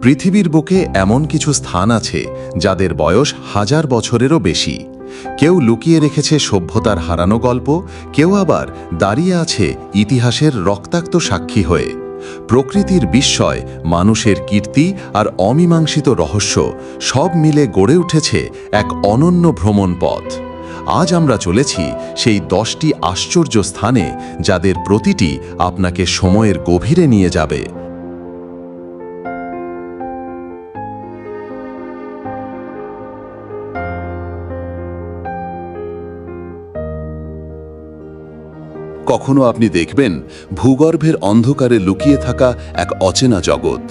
পৃথিবীর বুকে এমন কিছু স্থান আছে যাদের বয়স হাজার বছরেরও বেশি। কেউ লুকিয়ে রেখেছে সভ্যতার হারানো গল্প, কেউ আবার দাঁড়িয়ে আছে ইতিহাসের রক্তাক্ত সাক্ষী হয়ে। প্রকৃতির বিস্ময়, মানুষের কীর্তি আর অমীমাংসিত রহস্য সব মিলে গড়ে উঠেছে এক অনন্য ভ্রমণ পথ। আজ আমরা চলেছি সেই 10টি আশ্চর্য স্থানে, যাদের প্রতিটি আপনাকে সময়ের গভীরে নিয়ে যাবে। কখনো আপনি দেখবেন ভূগর্ভের অন্ধকারে লুকিয়ে থাকা এক অচেনা জগৎ।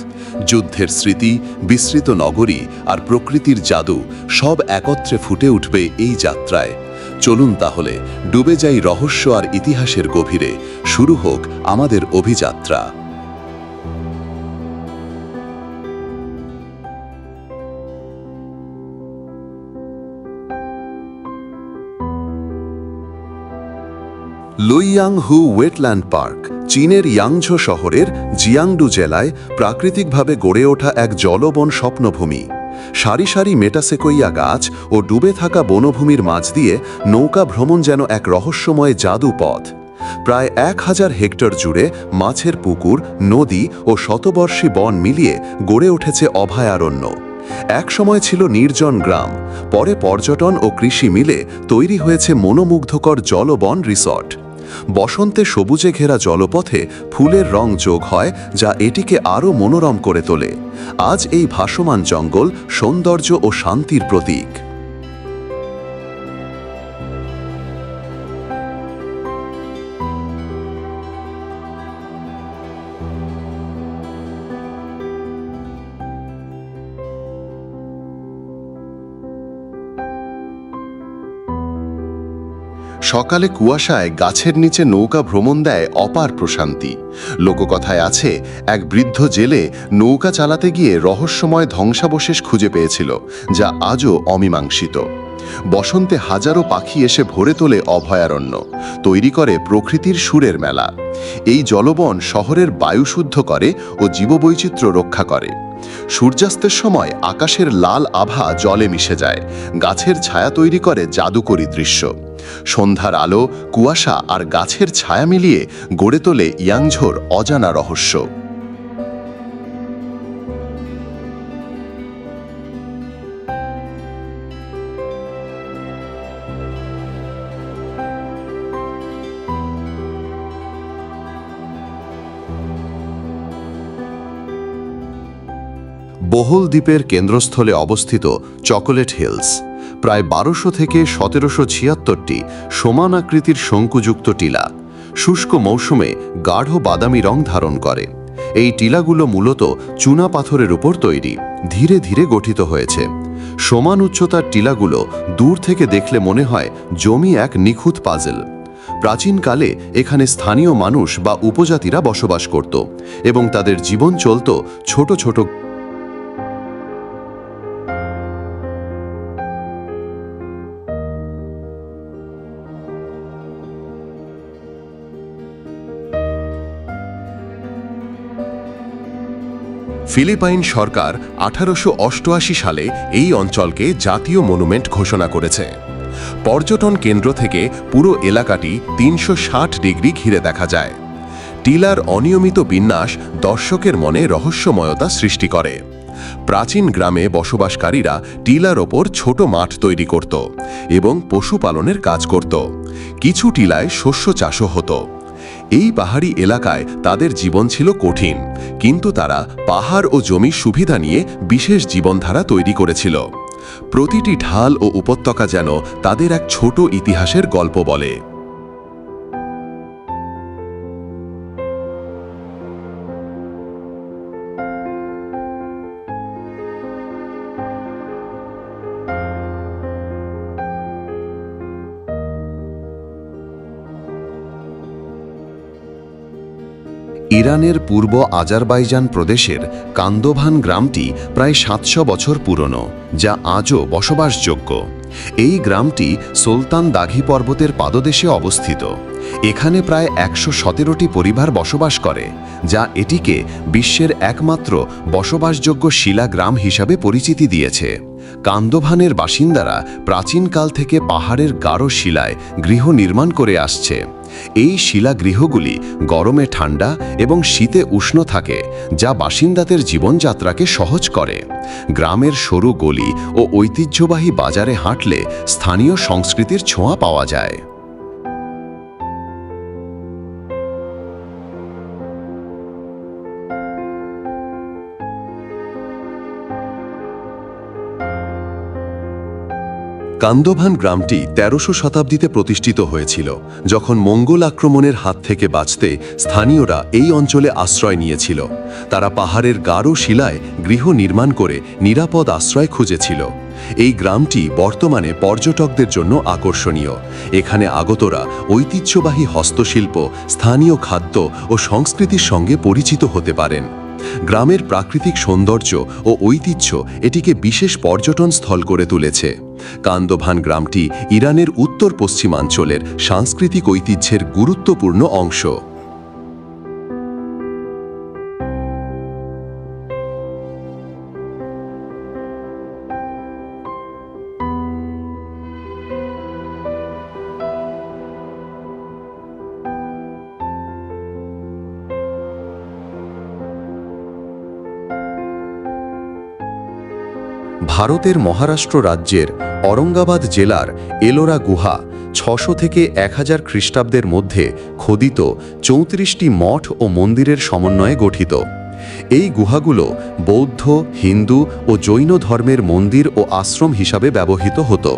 যুদ্ধের স্মৃতি, বিস্মৃত নগরী আর প্রকৃতির জাদু সব একত্রে ফুটে উঠবে এই যাত্রায়। চলুন তাহলে ডুবে যাই রহস্য আর ইতিহাসের গভীরে। শুরু হোক আমাদের অভিযাত্রা। লুইয়াংহু ওয়েটল্যান্ড পার্ক চীনের ইয়াংঝো শহরের জিয়াংডু জেলায় প্রাকৃতিকভাবে গড়ে ওঠা এক জলবন স্বপ্নভূমি। সারি সারি মেটাসেকোইয়া গাছ ও ডুবে থাকা বনভূমির মাঝ দিয়ে নৌকা ভ্রমণ যেন এক রহস্যময় জাদু পথ। প্রায় 1000 হেক্টর জুড়ে মাছের পুকুর, নদী ও শতবর্ষী বন মিলিয়ে গড়ে উঠেছে অভয়ারণ্য। একসময় ছিল নির্জন গ্রাম, পরে পর্যটন ও কৃষি মিলে তৈরি হয়েছে মনোমুগ্ধকর জলবন রিসর্ট। বসন্তে সবুজে ঘেরা জলপথে ফুলের রং যোগ হয়, যা এটিকে আরও মনোরম করে তোলে। আজ এই ভাসমান জঙ্গল সৌন্দর্য ও শান্তির প্রতীক। সকালে কুয়াশায় গাছের নিচে নৌকা ভ্রমণ দেয় অপার প্রশান্তি। লোককথায় আছে, এক বৃদ্ধ জেলে নৌকা চালাতে গিয়ে রহস্যময় ধ্বংসাবশেষ খুঁজে পেয়েছিল, যা আজও অমীমাংসিত। বসন্তে হাজারো পাখি এসে ভরে তোলে অভয়ারণ্য, তৈরি করে প্রকৃতির সুরের মেলা। এই জলবন শহরের বায়ু শুদ্ধ করে ও জীববৈচিত্র্য রক্ষা করে। সূর্যাস্তের সময় আকাশের লাল আভা জলে মিশে যায়, গাছের ছায়া তৈরি করে জাদুকরী দৃশ্য। সন্ধ্যার আলো, কুয়াশা আর গাছের ছায়া মিলিয়ে গড়ে তোলে ইয়াংঝোর অজানা রহস্য। বোহল দ্বীপের কেন্দ্রস্থলে অবস্থিত চকোলেট হিলস প্রায় 1200 থেকে 1776টি সমান আকৃতির শঙ্কুযুক্ত টিলা শুষ্ক মৌসুমে গাঢ় বাদামি রং ধারণ করে। এই টিলাগুলো মূলত চুনা পাথরের উপর তৈরি, ধীরে ধীরে গঠিত হয়েছে। সমান উচ্চতার টিলাগুলো দূর থেকে দেখলে মনে হয় জমি এক নিখুঁত পাজেল। প্রাচীনকালে এখানে স্থানীয় মানুষ বা উপজাতিরা বসবাস করত এবং তাদের জীবন চলত ছোট ছোট ফিলিপাইন সরকার 1888 সালে এই অঞ্চলকে জাতীয় মনুমেন্ট ঘোষণা করেছে। পর্যটন কেন্দ্র থেকে পুরো এলাকাটি 360 ডিগ্রি ঘিরে দেখা যায়। টিলার অনিয়মিত বিন্যাস দর্শকের মনে রহস্যময়তা সৃষ্টি করে। প্রাচীন গ্রামে বসবাসকারীরা টিলার ওপর ছোট মাঠ তৈরি করত এবং পশুপালনের কাজ করত। কিছু টিলায় শস্য চাষও হতো। এই পাহাড়ি এলাকায় তাদের জীবন ছিল কঠিন, কিন্তু তারা পাহাড় ও জমির সুবিধা নিয়ে বিশেষ জীবনধারা তৈরি করেছিল। প্রতিটি ঢাল ও উপত্যকা যেন তাদের এক ছোট ইতিহাসের গল্প বলে। ইরানের পূর্ব আজারবাইজান প্রদেশের কান্দোভান গ্রামটি প্রায় 700 বছর পুরনো, যা আজও বসবাসযোগ্য। এই গ্রামটি সুলতান দাঘি পর্বতের পাদদেশে অবস্থিত। এখানে প্রায় ১১৭টি পরিবার বসবাস করে, যা এটিকে বিশ্বের একমাত্র বসবাসযোগ্য শিলা গ্রাম হিসাবে পরিচিতি দিয়েছে। কান্দভানের বাসিন্দারা প্রাচীনকাল থেকে পাহাড়ের গাঢ় শিলায় গৃহ নির্মাণ করে আসছে। এই শিলাগৃহগুলি গরমে ঠান্ডা এবং শীতে উষ্ণ থাকে, যা বাসিন্দাদের জীবনযাত্রাকে সহজ করে। গ্রামের সরু গলি ও ঐতিহ্যবাহী বাজারে হাঁটলে স্থানীয় সংস্কৃতির ছোঁয়া পাওয়া যায়। কান্দভান গ্রামটি ১৩০০ শতাব্দীতে প্রতিষ্ঠিত হয়েছিল, যখন মঙ্গোল আক্রমণের হাত থেকে বাঁচতে স্থানীয়রা এই অঞ্চলে আশ্রয় নিয়েছিল। তারা পাহাড়ের গাঢ় শিলায় গৃহ নির্মাণ করে নিরাপদ আশ্রয় খুঁজেছিল। এই গ্রামটি বর্তমানে পর্যটকদের জন্য আকর্ষণীয়। এখানে আগতরা ঐতিহ্যবাহী হস্তশিল্প, স্থানীয় খাদ্য ও সংস্কৃতির সঙ্গে পরিচিত হতে পারেন। গ্রামের প্রাকৃতিক সৌন্দর্য ও ঐতিহ্য এটিকে বিশেষ পর্যটন স্থল করে তুলেছে। কান্দভান গ্রামটি ইরানের উত্তর পশ্চিমাঞ্চলের সাংস্কৃতিক ঐতিহ্যের গুরুত্বপূর্ণ অংশ। ভারতের মহারাষ্ট্র রাজ্যের অরঙ্গাবাদ জেলার এলোরা গুহা ৬০০ থেকে ১০০০ খ্রিস্টাব্দের মধ্যে খোদিত ৩৪টি মঠ ও মন্দিরের সমন্বয়ে গঠিত। এই গুহাগুলো বৌদ্ধ, হিন্দু ও জৈন ধর্মের মন্দির ও আশ্রম হিসাবে ব্যবহৃত হতো।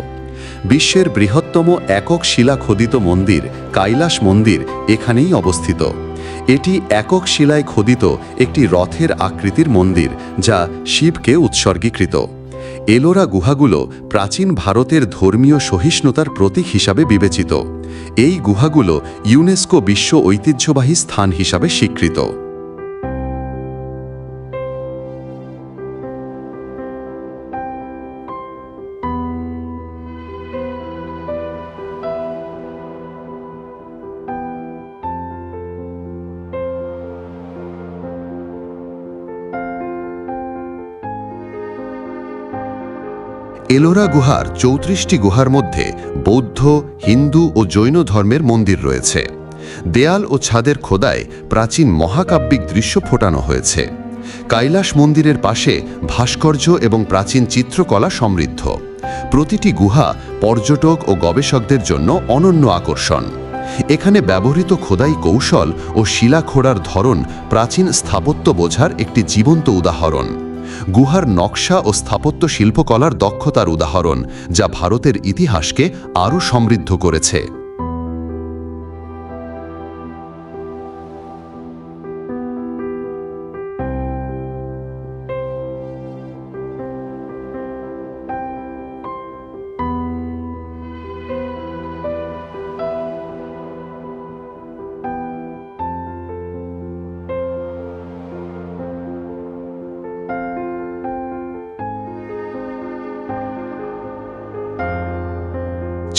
বিশ্বের বৃহত্তম একক শিলা খোদিত মন্দির কৈলাস মন্দির এখানেই অবস্থিত। এটি একক শিলায় খোদিত একটি রথের আকৃতির মন্দির, যা শিবকে উৎসর্গীকৃত। এলোরা গুহাগুলো প্রাচীন ভারতের ধর্মীয় সহিষ্ণুতার প্রতীক হিসাবে বিবেচিত। এই গুহাগুলো ইউনেস্কো বিশ্ব ঐতিহ্যবাহী স্থান হিসাবে স্বীকৃত। এলোরা গুহার ৩৪টি গুহার মধ্যে বৌদ্ধ, হিন্দু ও জৈন ধর্মের মন্দির রয়েছে। দেয়াল ও ছাদের খোদায় প্রাচীন মহাকাব্যিক দৃশ্য ফোটানো হয়েছে। কৈলাস মন্দিরের পাশে ভাস্কর্য এবং প্রাচীন চিত্রকলা সমৃদ্ধ। প্রতিটি গুহা পর্যটক ও গবেষকদের জন্য অনন্য আকর্ষণ। এখানে ব্যবহৃত খোদাই কৌশল ও শিলা খোঁড়ার ধরন প্রাচীন স্থাপত্য বোঝার একটি জীবন্ত উদাহরণ। গুহার নকশা ও স্থাপত্য শিল্পকলার দক্ষতার উদাহরণ, যা ভারতের ইতিহাসকে আরও সমৃদ্ধ করেছে।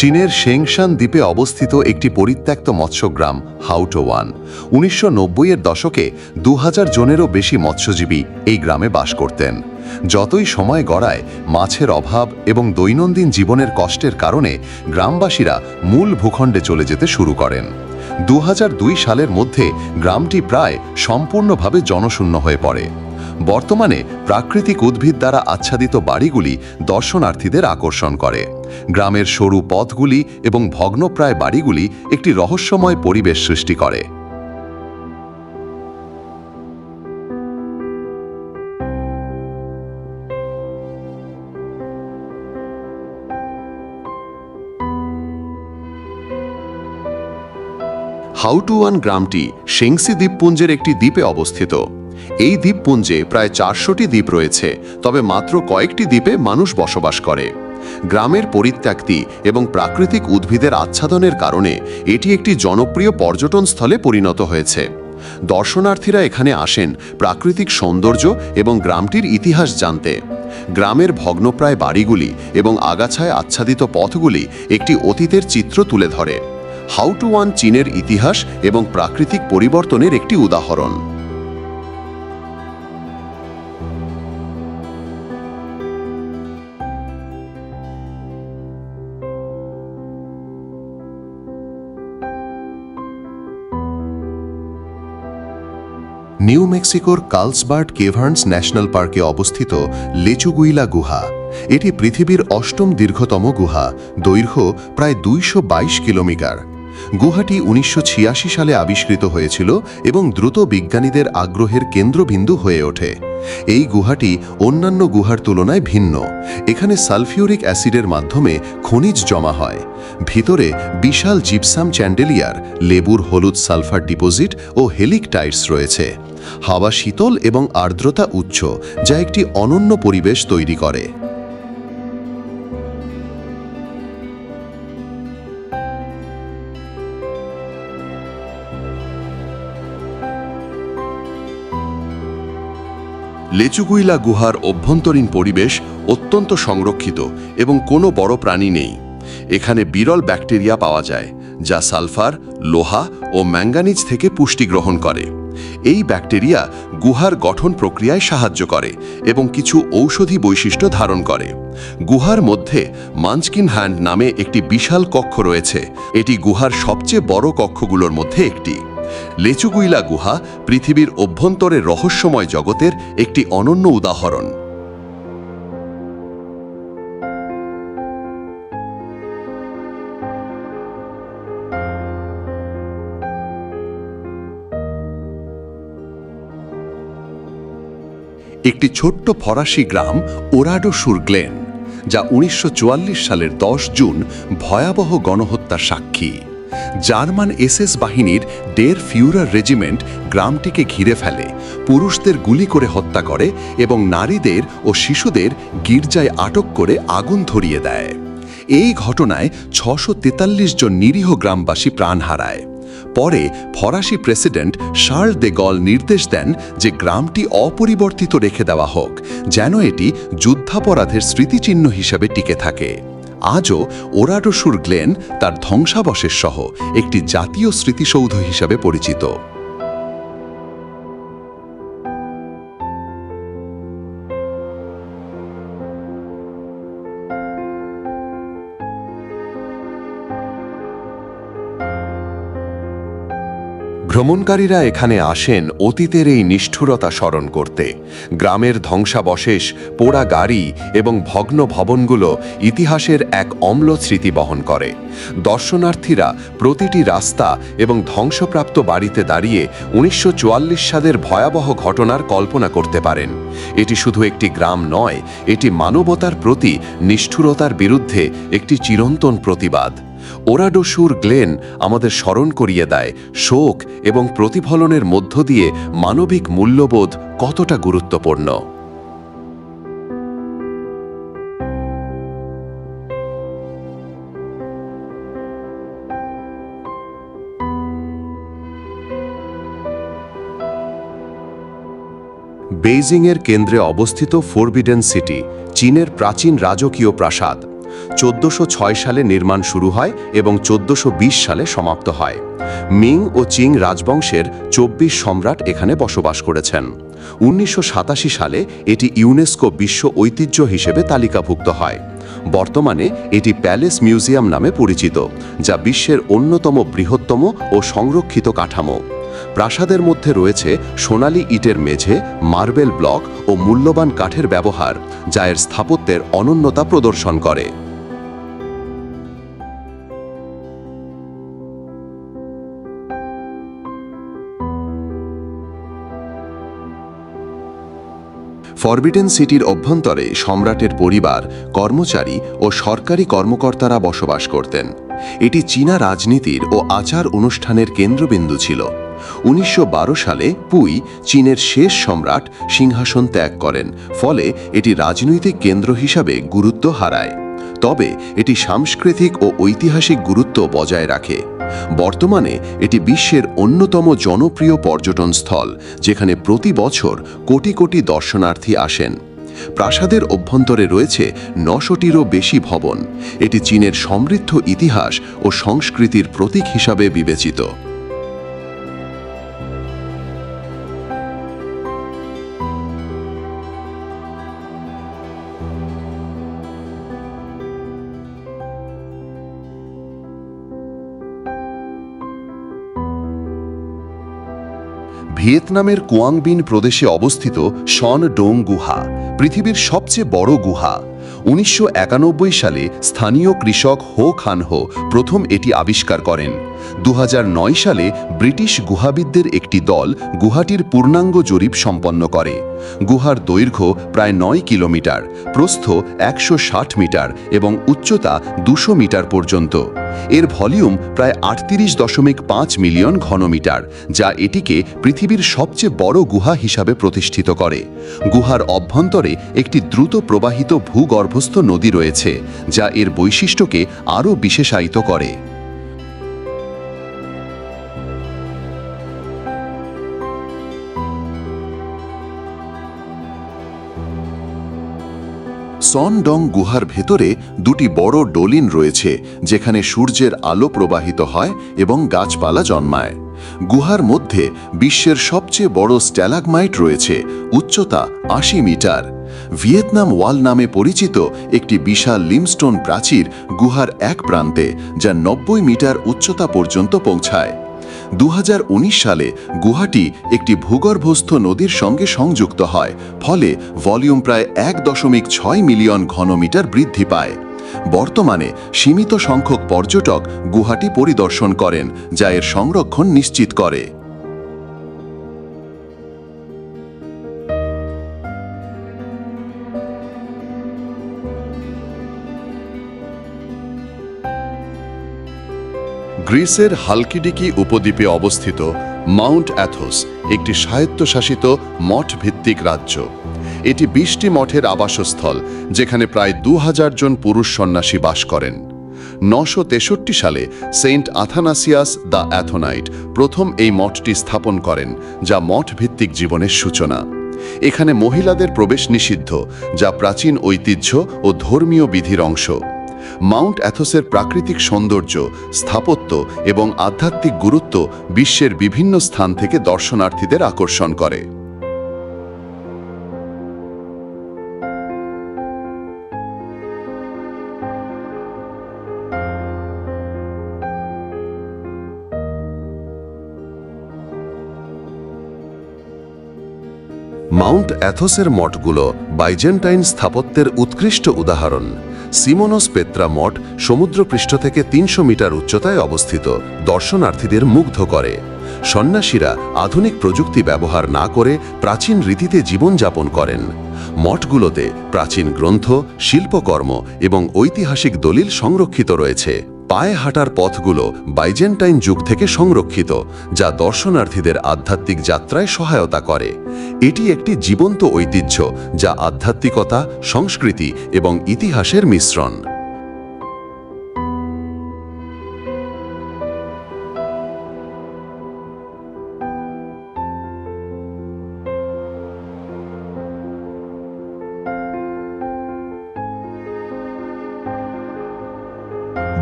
চীনের শেংশান দ্বীপে অবস্থিত একটি পরিত্যক্ত মৎস্যগ্রাম হাউটোওয়ান। ১৯৯০-এর দশকে ২০০০ জনেরও বেশি মৎস্যজীবী এই গ্রামে বাস করতেন। যতই সময় গড়ায়, মাছের অভাব এবং দৈনন্দিন জীবনের কষ্টের কারণে গ্রামবাসীরা মূল ভূখণ্ডে চলে যেতে শুরু করেন। ২০০২ সালের মধ্যে গ্রামটি প্রায় সম্পূর্ণভাবে জনশূন্য হয়ে পড়ে। বর্তমানে প্রাকৃতিক উদ্ভিদ দ্বারা আচ্ছাদিত বাড়িগুলি দর্শনার্থীদের আকর্ষণ করে। গ্রামের সরু পথগুলি এবং ভগ্নপ্রায় বাড়িগুলি একটি রহস্যময় পরিবেশ সৃষ্টি করে। হাউটোওয়ান গ্রামটি শেংসি দ্বীপপুঞ্জের একটি দ্বীপে অবস্থিত। এই দ্বীপপুঞ্জে প্রায় ৪০০টি দ্বীপ রয়েছে, তবে মাত্র কয়েকটি দ্বীপে মানুষ বসবাস করে। গ্রামের পরিত্যক্তি এবং প্রাকৃতিক উদ্ভিদের আচ্ছাদনের কারণে এটি একটি জনপ্রিয় পর্যটন স্থলে পরিণত হয়েছে। দর্শনার্থীরা এখানে আসেন প্রাকৃতিক সৌন্দর্য এবং গ্রামটির ইতিহাস জানতে। গ্রামের ভগ্নপ্রায় বাড়িগুলি এবং আগাছায় আচ্ছাদিত পথগুলি একটি অতীতের চিত্র তুলে ধরে। হাউটুয়ান চীনের ইতিহাস এবং প্রাকৃতিক পরিবর্তনের একটি উদাহরণ। নিউ মেক্সিকোর কার্লসবার্ড কেভার্নস ন্যাশনাল পার্কে অবস্থিত লেচুগুইলা গুহা। এটি পৃথিবীর অষ্টম দীর্ঘতম গুহা, দৈর্ঘ্য প্রায় 222 কিলোমিটার। গুহাটি 1986 সালে আবিষ্কৃত হয়েছিল এবং দ্রুত বিজ্ঞানীদের আগ্রহের কেন্দ্রবিন্দু হয়ে ওঠে। এই গুহাটি অন্যান্য গুহার তুলনায় ভিন্ন। এখানে সালফিউরিক অ্যাসিডের মাধ্যমে খনিজ জমা হয়। ভিতরে বিশাল জিপসাম চ্যান্ডেলিয়ার, লেবুর হলুদ সালফার ডিপোজিট ও হেলিকটাইটস রয়েছে। হাওয়া শীতল এবং আর্দ্রতা উচ্চ, যা একটি অনন্য পরিবেশ তৈরি করে। লেচুগুইলা গুহার অভ্যন্তরীণ পরিবেশ অত্যন্ত সংরক্ষিত এবং কোনো বড় প্রাণী নেই। এখানে বিরল ব্যাকটেরিয়া পাওয়া যায়, যা সালফার, লোহা ও ম্যাঙ্গানিজ থেকে পুষ্টি গ্রহণ করে। এই ব্যাকটেরিয়া গুহার গঠন প্রক্রিয়ায় সাহায্য করে এবং কিছু ঔষধি বৈশিষ্ট্য ধারণ করে। গুহার মধ্যে মানচকিন হ্যান্ড নামে একটি বিশাল কক্ষ রয়েছে। এটি গুহার সবচেয়ে বড় কক্ষগুলোর মধ্যে একটি। লেচুগুইলা গুহা পৃথিবীর অভ্যন্তরের রহস্যময় জগতের একটি অনন্য উদাহরণ। একটি ছোট্ট ফরাসি গ্রাম ওরাডো-সুর-গ্লেন, যা 1944 সালের 10 জুন ভয়াবহ গণহত্যার সাক্ষী। জার্মান এসএস বাহিনীর ডের ফিউরার রেজিমেন্ট গ্রামটিকে ঘিরে ফেলে, পুরুষদের গুলি করে হত্যা করে এবং নারীদের ও শিশুদের গির্জায় আটক করে আগুন ধরিয়ে দেয়। এই ঘটনায় 643 জন নিরীহ গ্রামবাসী প্রাণ হারায়। পরে ফরাসি প্রেসিডেন্ট শার্ল দে গল নির্দেশ দেন যে গ্রামটি অপরিবর্তিত রেখে দেওয়া হোক, যেন এটি যুদ্ধাপরাধের স্মৃতিচিহ্ন হিসেবে টিকে থাকে। আজও ওরাডো-সুর-গ্লেন তার ধ্বংসাবশেষ সহ একটি জাতীয় স্মৃতিসৌধ হিসাবে পরিচিত। ভ্রমণকারীরা এখানে আসেন অতীতের এই নিষ্ঠুরতা স্মরণ করতে। গ্রামের ধ্বংসাবশেষ, পোড়া গাড়ি এবং ভগ্ন ভবনগুলো ইতিহাসের এক অম্ল স্মৃতি বহন করে। দর্শনার্থীরা প্রতিটি রাস্তা এবং ধ্বংসপ্রাপ্ত বাড়িতে দাঁড়িয়ে 1944 সালের ভয়াবহ ঘটনার কল্পনা করতে পারেন। এটি শুধু একটি গ্রাম নয়, এটি মানবতার প্রতি নিষ্ঠুরতার বিরুদ্ধে একটি চিরন্তন প্রতিবাদ। ওরাডো-সুর-গ্লেন আমাদের স্মরণ করিয়ে দেয় শোক এবং প্রতিফলনের মধ্য দিয়ে মানবিক মূল্যবোধ কতটা গুরুত্বপূর্ণ। বেইজিংয়ের কেন্দ্রে অবস্থিত ফরবিডেন সিটি, চীনের প্রাচীন রাজকীয় প্রাসাদ। 1406 সালে নির্মাণ শুরু হয় এবং 1420 সালে সমাপ্ত হয়। মিং ও চিং রাজবংশের 24 সম্রাট এখানে বসবাস করেছেন। 1987 সালে এটি ইউনেস্কো বিশ্ব ঐতিহ্য হিসেবে তালিকাভুক্ত হয়। বর্তমানে এটি প্যালেস মিউজিয়াম নামে পরিচিত, যা বিশ্বের অন্যতম বৃহত্তম ও সংরক্ষিত কাঠামো। প্রাসাদের মধ্যে রয়েছে সোনালী ইটের মেঝে, মার্বেল ব্লক ও মূল্যবান কাঠের ব্যবহার, যা এর স্থাপত্যের অনন্যতা প্রদর্শন করে। ফরবিডেন সিটির অভ্যন্তরে সম্রাটের পরিবার, কর্মচারী ও সরকারি কর্মকর্তারা বসবাস করতেন। এটি চীনা রাজনীতির ও আচার অনুষ্ঠানের কেন্দ্রবিন্দু ছিল। 1912 সালে পুই, চীনের শেষ সম্রাট, সিংহাসন ত্যাগ করেন, ফলে এটি রাজনৈতিক কেন্দ্র হিসাবে গুরুত্ব হারায়। তবে এটি সাংস্কৃতিক ও ঐতিহাসিক গুরুত্ব বজায় রাখে। বর্তমানে এটি বিশ্বের অন্যতম জনপ্রিয় পর্যটন স্থল, যেখানে প্রতি বছর কোটি কোটি দর্শনার্থী আসেন। প্রাসাদের অভ্যন্তরে রয়েছে 900টিরও বেশি ভবন। এটি চীনের সমৃদ্ধ ইতিহাস ও সংস্কৃতির প্রতীক হিসাবে বিবেচিত। ভিয়েতনামের কুয়াংবিন প্রদেশে অবস্থিত শন ডোং গুহা পৃথিবীর সবচেয়ে বড় গুহা। 1991 সালে স্থানীয় কৃষক হো খান হো প্রথম এটি আবিষ্কার করেন। 2009 সালে ব্রিটিশ গুহাবিদদের একটি দল গুহাটির পূর্ণাঙ্গ জরিপ সম্পন্ন করে। গুহার দৈর্ঘ্য প্রায় 9 কিলোমিটার, প্রস্থ 160 মিটার এবং উচ্চতা 200 মিটার পর্যন্ত। এর ভলিউম প্রায় 38.5 মিলিয়ন ঘনমিটার, যা এটিকে পৃথিবীর সবচেয়ে বড় গুহা হিসাবে প্রতিষ্ঠিত করে। গুহার অভ্যন্তরে একটি দ্রুত প্রবাহিত ভূগর্ভস্থ নদী রয়েছে, যা এর বৈশিষ্ট্যকে আরও বিশেষায়িত করে। সন ডং গুহার ভেতরে দুটি বড় ডোলিন রয়েছে, যেখানে সূর্যের আলো প্রবাহিত হয় এবং গাছপালা জন্মায়। গুহার মধ্যে বিশ্বের সবচেয়ে বড় স্ট্যালাগমাইট রয়েছে, উচ্চতা 80 মিটার। ভিয়েতনাম ওয়াল নামে পরিচিত একটি বিশাল লিমস্টোন প্রাচীর গুহার এক প্রান্তে, যা 90 মিটার উচ্চতা পর্যন্ত পৌঁছায়। 2019 সালে গুহাটি একটি ভূগর্ভস্থ নদীর সঙ্গে সংযুক্ত হয়, ফলে ভলিউম প্রায় 1.6 মিলিয়ন ঘনমিটার বৃদ্ধি পায়। বর্তমানে সীমিত সংখ্যক পর্যটক গুহাটি পরিদর্শন করেন, যা এর সংরক্ষণ নিশ্চিত করে। গ্রিসের হালকিডিকি উপদ্বীপে অবস্থিত মাউন্ট অ্যাথোস একটি স্বায়ত্তশাসিত মঠ ভিত্তিক রাজ্য। এটি 20টি মঠের আবাসস্থল, যেখানে প্রায় 2000 জন পুরুষ সন্ন্যাসী বাস করেন। 963 সালে সেন্ট আথানাসিয়াস দ্য অ্যাথোনাইট প্রথম এই মঠটি স্থাপন করেন, যা মঠ ভিত্তিক জীবনের সূচনা। এখানে মহিলাদের প্রবেশ নিষিদ্ধ, যা প্রাচীন ঐতিহ্য ও ধর্মীয় বিধির অংশ। মাউন্ট অ্যাথোসের প্রাকৃতিক সৌন্দর্য, স্থাপত্য এবং আধ্যাত্মিক গুরুত্ব বিশ্বের বিভিন্ন স্থান থেকে দর্শনার্থীদের আকর্ষণ করে। মাউন্ট অ্যাথোসের মঠগুলো বাইজেন্টাইন স্থাপত্যের উৎকৃষ্ট উদাহরণ। সিমোনোস পেত্রা মঠ সমুদ্রপৃষ্ঠ থেকে 300 মিটার উচ্চতায় অবস্থিত, দর্শনার্থীদের মুগ্ধ করে। সন্ন্যাসীরা আধুনিক প্রযুক্তি ব্যবহার না করে প্রাচীন রীতিতে জীবনযাপন করেন। মঠগুলোতে প্রাচীন গ্রন্থ, শিল্পকর্ম এবং ঐতিহাসিক দলিল সংরক্ষিত রয়েছে। পায়ে হাঁটার পথগুলো বাইজেন্টাইন যুগ থেকে সংরক্ষিত, যা দর্শনার্থীদের আধ্যাত্মিক যাত্রায় সহায়তা করে। এটি একটি জীবন্ত ঐতিহ্য, যা আধ্যাত্মিকতা, সংস্কৃতি এবং ইতিহাসের মিশ্রণ।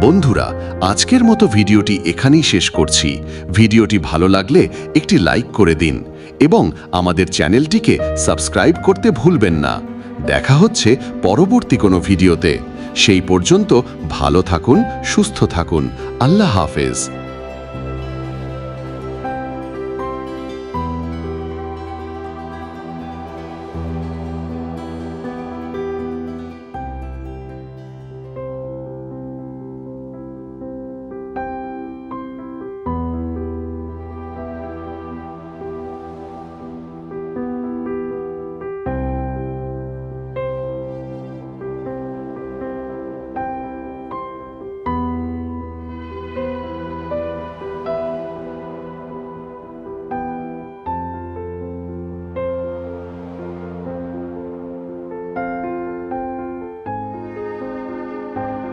বন্ধুরা, আজকের মতো ভিডিওটি এখানেই শেষ করছি। ভিডিওটি ভালো লাগলে একটি লাইক করে দিন এবং আমাদের চ্যানেলটিকে সাবস্ক্রাইব করতে ভুলবেন না। দেখা হচ্ছে পরবর্তী কোনো ভিডিওতে। সেই পর্যন্ত ভালো থাকুন, সুস্থ থাকুন। আল্লাহ হাফেজ।